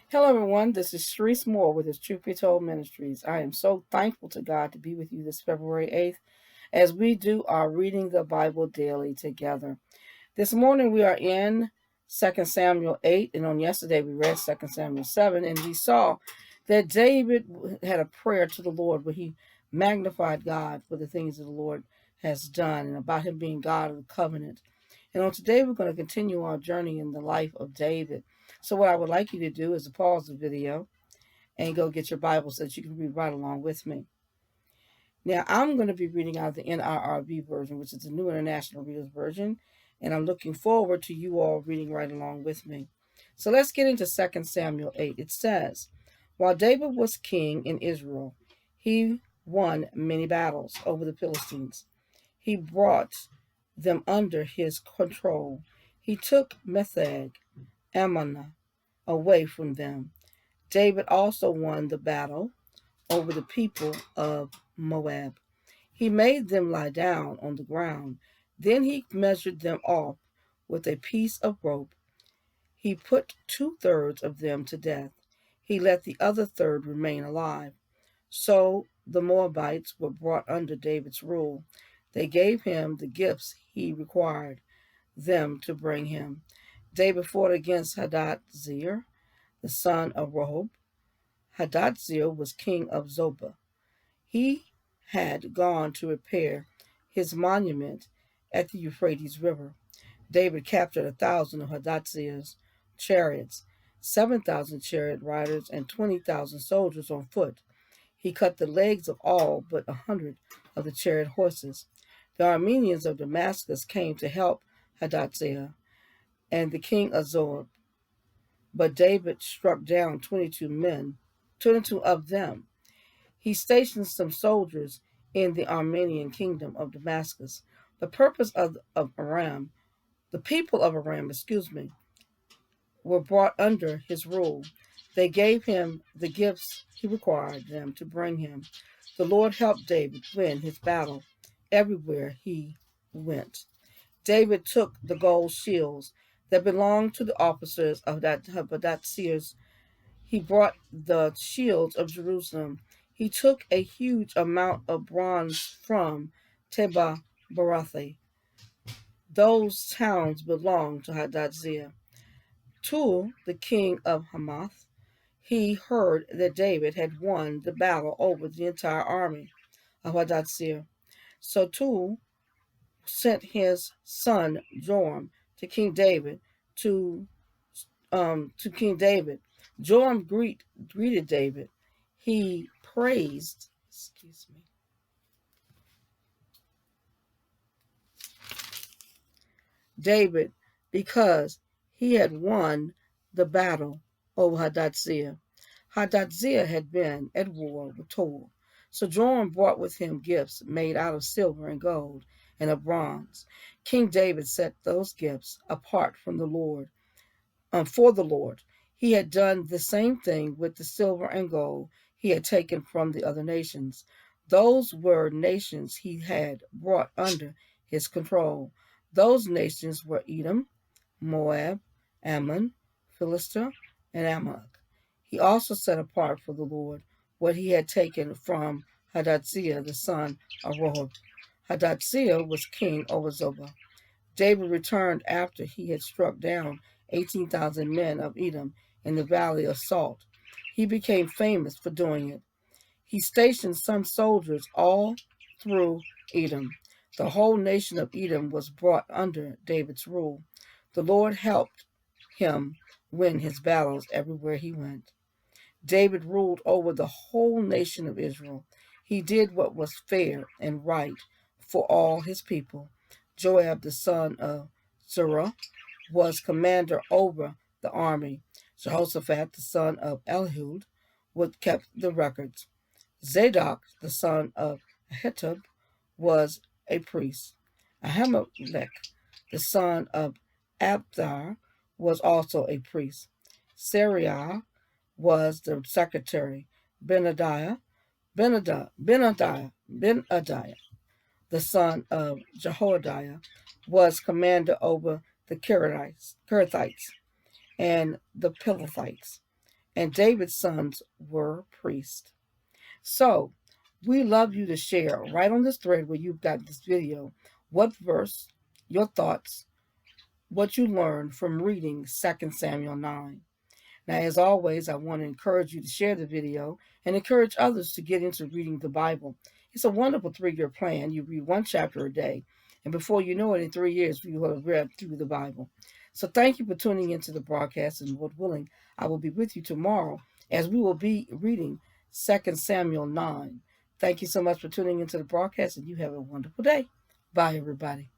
Hello, everyone. This is Sharice Moore with His Truth Be Told Ministries. I am so thankful to God to be with you this February 8th as we do our Reading the Bible daily together. This morning we are in 2 Samuel 8, and on yesterday we read 2 Samuel 7, and we saw that David had a prayer to the Lord where he magnified God for the things that the Lord has done and about him being God of the covenant. And on today, we're going to continue our journey in the life of David. So, what I would like you to do is to pause the video and go get your Bible so that you can read right along with me. Now, I'm going to be reading out of the NIRV version, which is the New International Reader's Version, and I'm looking forward to you all reading right along with me. So, let's get into 2 Samuel 8. It says, while David was king in Israel, he won many battles over the Philistines. He brought them under his control. He took Metheg, Ammon, away from them. David also won the battle over the people of Moab. He made them lie down on the ground. Then he measured them off with a piece of rope. He put 2/3 of them to death. He let the other third remain alive. So the Moabites were brought under David's rule. They gave him the gifts he required them to bring him. David fought against Hadad-Zir, the son of Rehob. Hadad-Zir was king of Zobah. He had gone to repair his monument at the Euphrates River. David captured 1,000 of Hadad-Zir's chariots, 7,000 chariot riders, and 20,000 soldiers on foot. He cut the legs of all but 100 of the chariot horses. The Armenians of Damascus came to help Hadad-Zir and the king of Zobah, but David struck down 22 of them. He stationed some soldiers in the Armenian kingdom of Damascus. The purpose of Aram, the people of Aram, were brought under his rule. They gave him the gifts he required them to bring him. The Lord helped David win his battle everywhere he went. David took the gold shields that belonged to the officers of Hadad-Zir. He brought the shields of Jerusalem. He took a huge amount of bronze from Teba-Barathi. Those towns belonged to Hadad-Zir. Tul, the king of Hamath, he heard that David had won the battle over the entire army of Hadad-Zir. So Tul sent his son Joram to King David to King David. Joram greeted David. He praised, David because he had won the battle over Hadad-Zir. Hadad-Zir had been at war with Tul. So Joram brought with him gifts made out of silver and gold and of bronze. King David set those gifts apart from the Lord, for the Lord. He had done the same thing with the silver and gold he had taken from the other nations. Those were nations he had brought under his control. Those nations were Edom, Moab, Ammon, Philistia, and Amalek. He also set apart for the Lord what he had taken from Hadad-Zir, the son of Rehob. Hadad-Zir was king over Zobah. David returned after he had struck down 18,000 men of Edom in the valley of Salt. He became famous for doing it. He stationed some soldiers all through Edom. The whole nation of Edom was brought under David's rule. The Lord helped him win his battles everywhere he went. David ruled over the whole nation of Israel. He did what was fair and right for all his people. Joab, the son of Zeruiah, was commander over the army. Jehoshaphat, the son of Ehud, kept the records. Zadok, the son of Ahitub, was a priest. Ahimelech, the son of Abthar, was also a priest. Sariah was the secretary. Benadiah, the son of Jehoiada, was commander over the Kerethites and the Pelethites. and David's sons were priests. So, we love you to share right on this thread where you've got this video what verse, your thoughts, what you learned from reading 2 Samuel 9. Now, as always, I want to encourage you to share the video and encourage others to get into reading the Bible. It's a wonderful 3-year plan. You read one chapter a day, and before you know it, in 3 years, you will have read through the Bible. So thank you for tuning into the broadcast, and Lord willing, I will be with you tomorrow as we will be reading 2 Samuel 9. Thank you so much for tuning into the broadcast, and you have a wonderful day. Bye, everybody.